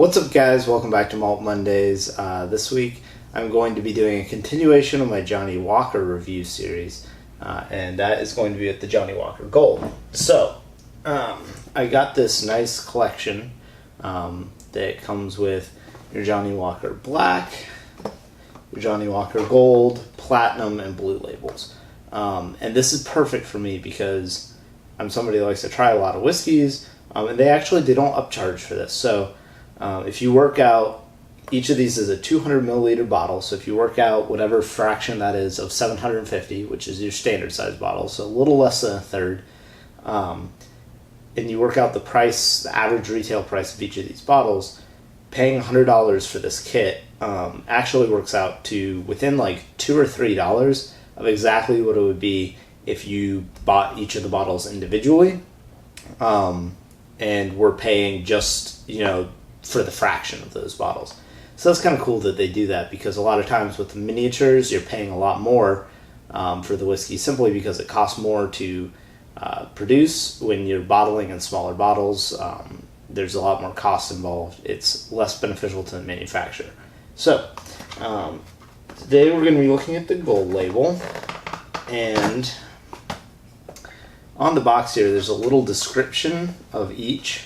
What's up, guys? Welcome back to Malt Mondays. This week I'm going to be doing a continuation of my Johnnie Walker review series, and that is going to be with the Johnnie Walker Gold. So, I got this nice collection that comes with your Johnnie Walker Black, your Johnnie Walker Gold, Platinum, and Blue labels. And this is perfect for me because I'm somebody who likes to try a lot of whiskeys, and they don't upcharge for this. So if you work out, each of these is a 200 milliliter bottle, so if you work out whatever fraction that is of 750, which is your standard size bottle, so a little less than a third, and you work out the price, the average retail price of each of these bottles, paying $100 for this kit actually works out to within like $2 or $3 of exactly what it would be if you bought each of the bottles individually, and we're paying just, for the fraction of those bottles. So that's kind of cool that they do that, because a lot of times with the miniatures, you're paying a lot more for the whiskey simply because it costs more to produce. When you're bottling in smaller bottles, there's a lot more cost involved. It's less beneficial to the manufacturer. So today we're going to be looking at the gold label, and on the box here there's a little description of each.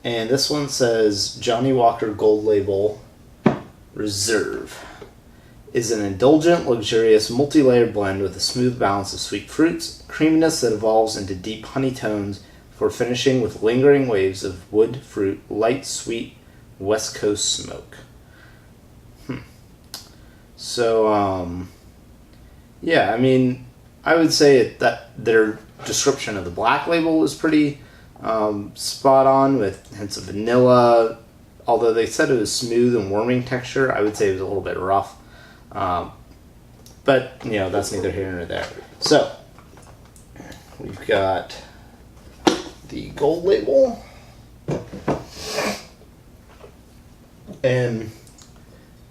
And this one says, Johnnie Walker Gold Label Reserve is an indulgent, luxurious, multi-layered blend with a smooth balance of sweet fruits, creaminess that evolves into deep honey tones for finishing with lingering waves of wood, fruit, light, sweet, West Coast smoke. So, yeah, I mean, I would say that their description of the black label is pretty spot on, with hints of vanilla. Although they said it was smooth and warming texture, I would say it was a little bit rough. But that's neither here nor there. So we've got the gold label, and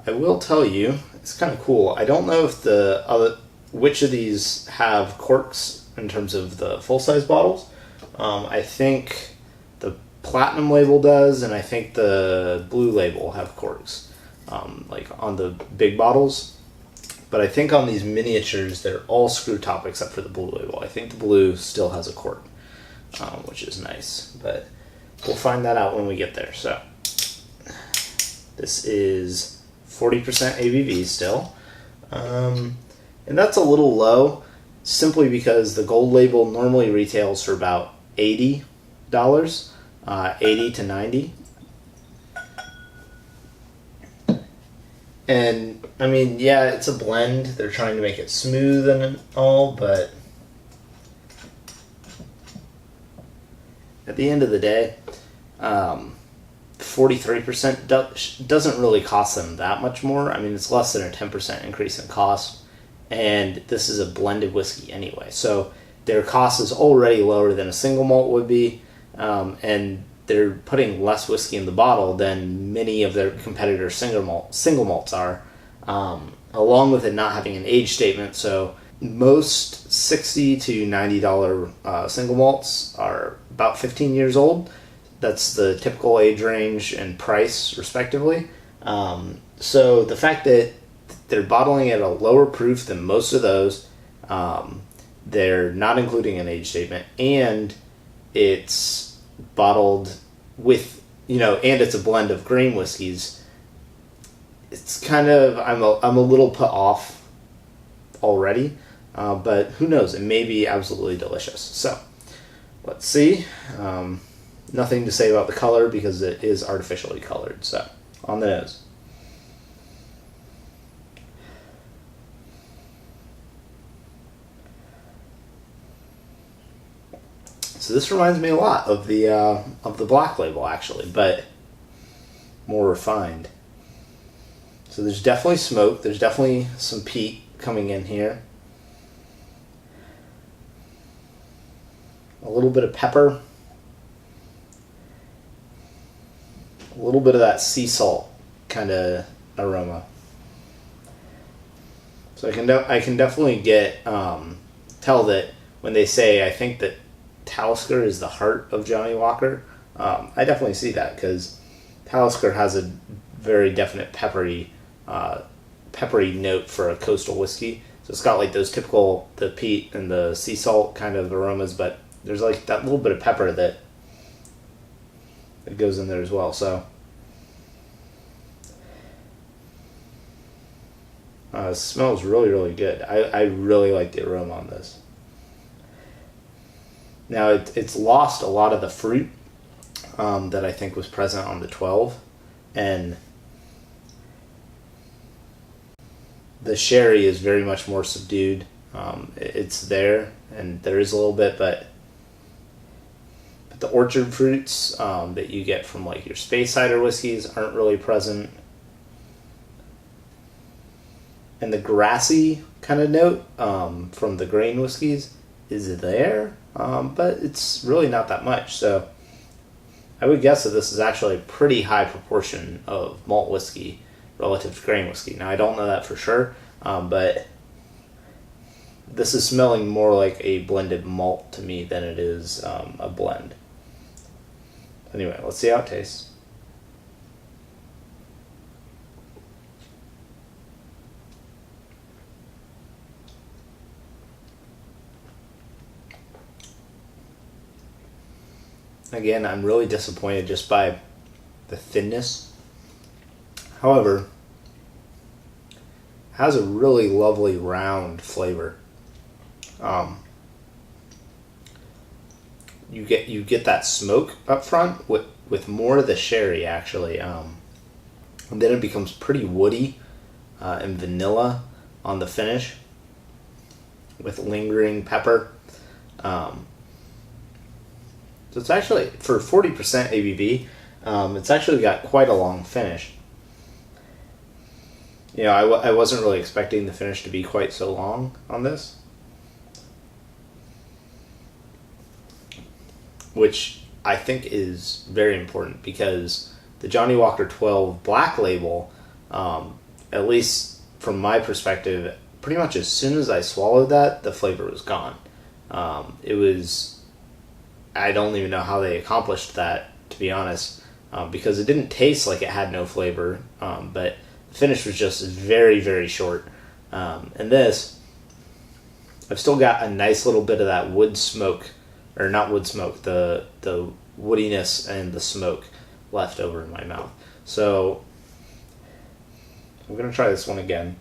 I will tell you, it's kind of cool. I don't know if which of these have corks in terms of the full-size bottles. I think the Platinum label does, and I think the Blue label have corks, like on the big bottles. But I think on these miniatures, they're all screw top except for the Blue label. I think the Blue still has a cork, which is nice, but we'll find that out when we get there. So this is 40% ABV still, and that's a little low, simply because the gold label normally retails for about $80, 80 to 90. And I mean, yeah, it's a blend. They're trying to make it smooth and all, but at the end of the day, 43% doesn't really cost them that much more. I mean, it's less than a 10% increase in cost, and this is a blended whiskey anyway, so their cost is already lower than a single malt would be, and they're putting less whiskey in the bottle than many of their competitors' single malts are, along with it not having an age statement. So most $60 to $90 single malts are about 15 years old. That's the typical age range and price, respectively. So the fact that they're bottling at a lower proof than most of those, they're not including an age statement, and it's bottled with, and it's a blend of grain whiskeys. It's kind of, I'm a little put off already, but who knows? It may be absolutely delicious. So let's see. Nothing to say about the color because it is artificially colored. So on the nose. So this reminds me a lot of the black label, actually, but more refined. So there's definitely smoke. There's definitely some peat coming in here. A little bit of pepper. A little bit of that sea salt kind of aroma. So I can definitely tell that when they say, I think that Talisker is the heart of Johnnie Walker, I definitely see that, because Talisker has a very definite peppery note for a coastal whiskey. So it's got like those typical, the peat and the sea salt kind of aromas, but there's like that little bit of pepper that goes in there as well. So it smells really, really good. I really like the aroma on this. Now it's lost a lot of the fruit that I think was present on the 12, and the sherry is very much more subdued. It's there, and there is a little bit, but the orchard fruits that you get from like your space cider whiskeys aren't really present. And the grassy kind of note from the grain whiskeys is there, but it's really not that much. So I would guess that this is actually a pretty high proportion of malt whiskey relative to grain whiskey. Now, I don't know that for sure, but this is smelling more like a blended malt to me than it is a blend. Anyway, let's see how it tastes. Again, I'm really disappointed just by the thinness. However, it has a really lovely round flavor. You get that smoke up front with more of the sherry actually, and then it becomes pretty woody and vanilla on the finish with lingering pepper. So it's actually, for 40% ABV, it's actually got quite a long finish. You know, I wasn't really expecting the finish to be quite so long on this, which I think is very important because the Johnnie Walker 12 Black Label, at least from my perspective, pretty much as soon as I swallowed that, the flavor was gone. It was... I don't even know how they accomplished that, to be honest, because it didn't taste like it had no flavor, but the finish was just very, very short. And this, I've still got a nice little bit of that wood smoke, or not wood smoke, the woodiness and the smoke left over in my mouth. So I'm going to try this one again.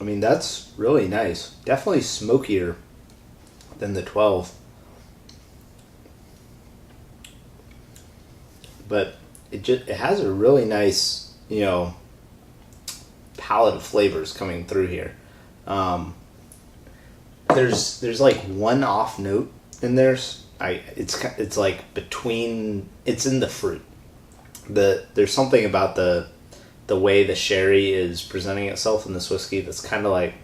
I mean, that's really nice. Definitely smokier than the 12. But it has a really nice, you know, palette of flavors coming through here. There's like one off note in there. It's like between, it's in the fruit. There's something about the way the sherry is presenting itself in this whiskey that's kind of like,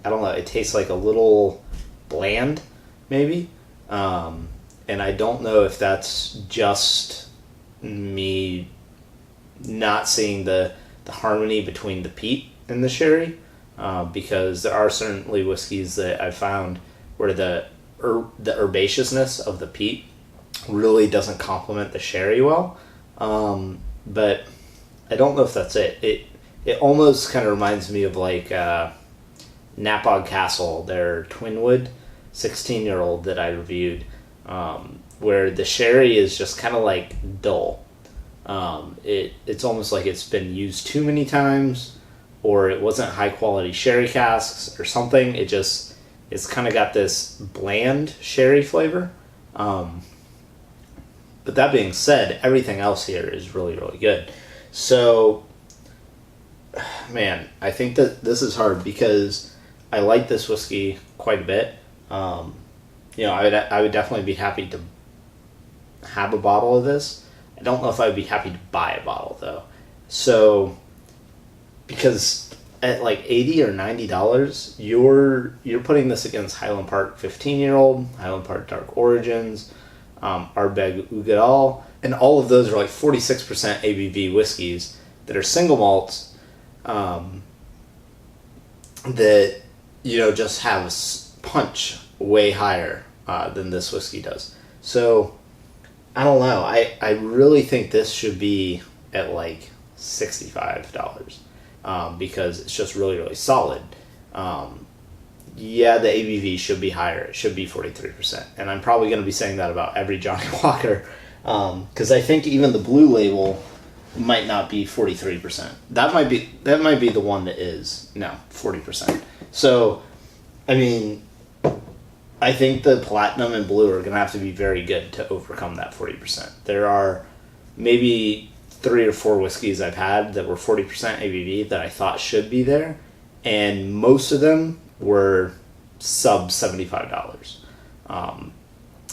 I don't know, it tastes like a little bland, maybe. And I don't know if that's just me not seeing the harmony between the peat and the sherry, because there are certainly whiskeys that I've found where the herbaceousness of the peat really doesn't complement the sherry well. But I don't know if that's it. It almost kind of reminds me of like Knapog Castle, their Twinwood 16-year-old that I reviewed, where the sherry is just kind of like dull. It's almost like it's been used too many times, or it wasn't high quality sherry casks or something. It's kind of got this bland sherry flavor. But that being said, everything else here is really, really good. So, man, I think that this is hard because I like this whiskey quite a bit. You know, I would definitely be happy to have a bottle of this. I don't know if I would be happy to buy a bottle though. So, because at like $80 or $90, you're putting this against Highland Park 15-year-old, Highland Park Dark Origins, Ardbeg Ugadal, And all of those are like 46% ABV whiskeys that are single malts that, just have a punch way higher than this whiskey does. So, I don't know. I really think this should be at like $65 because it's just really, really solid. Yeah, the ABV should be higher. It should be 43%. And I'm probably going to be saying that about every Johnnie Walker because I think even the blue label might not be 43%. That might be the one that is 40%. So, I mean, I think the platinum and blue are going to have to be very good to overcome that 40%. There are maybe 3 or 4 whiskeys I've had that were 40% ABV that I thought should be there, and most of them were sub $75.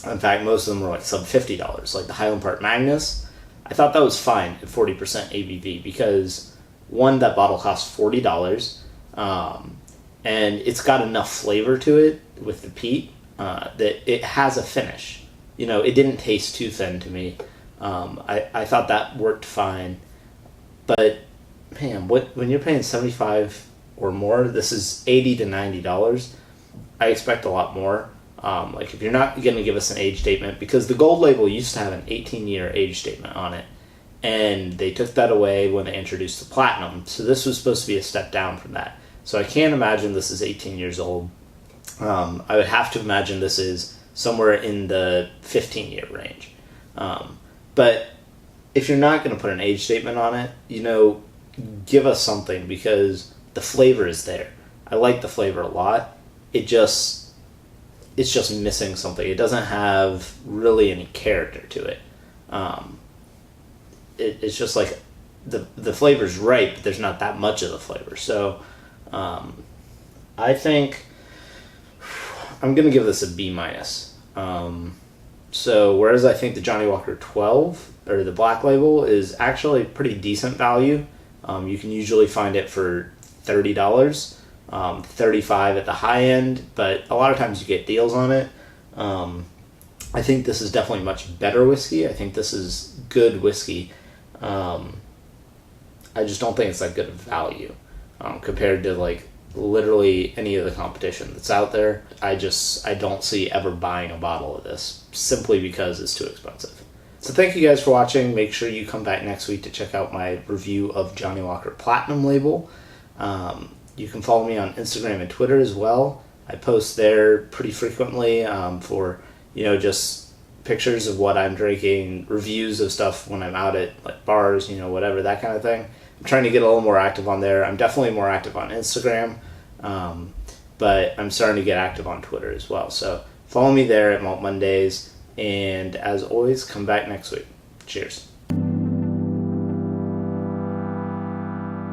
In fact, most of them were like sub $50. Like the Highland Park Magnus, I thought that was fine at 40% ABV because, one, that bottle costs $40, and it's got enough flavor to it with the peat that it has a finish. It didn't taste too thin to me. I thought that worked fine. But, man, when you're paying $75 or more, this is $80 to $90. I expect a lot more. Like if you're not going to give us an age statement, because the gold label used to have an 18-year age statement on it, and they took that away when they introduced the platinum. So this was supposed to be a step down from that. So I can't imagine this is 18 years old. I would have to imagine this is somewhere in the 15-year range. But if you're not going to put an age statement on it, give us something because the flavor is there. I like the flavor a lot. It's just missing something. It doesn't have really any character to it. It's just like the flavor's right, but there's not that much of the flavor. So I think I'm going to give this a B-. So whereas I think the Johnnie Walker 12 or the black label is actually pretty decent value, you can usually find it for $30, $35 at the high end, but a lot of times you get deals on it. I think this is definitely much better whiskey. I think this is good whiskey. I just don't think it's that good of value compared to like literally any of the competition that's out there. I don't see ever buying a bottle of this simply because it's too expensive. So thank you guys for watching. Make sure you come back next week to check out my review of Johnnie Walker Platinum label. You can follow me on Instagram and Twitter as well. I post there pretty frequently for just pictures of what I'm drinking, reviews of stuff when I'm out at like bars, whatever, that kind of thing. I'm trying to get a little more active on there. I'm definitely more active on Instagram, but I'm starting to get active on Twitter as well. So follow me there at Malt Mondays, and as always, come back next week. Cheers.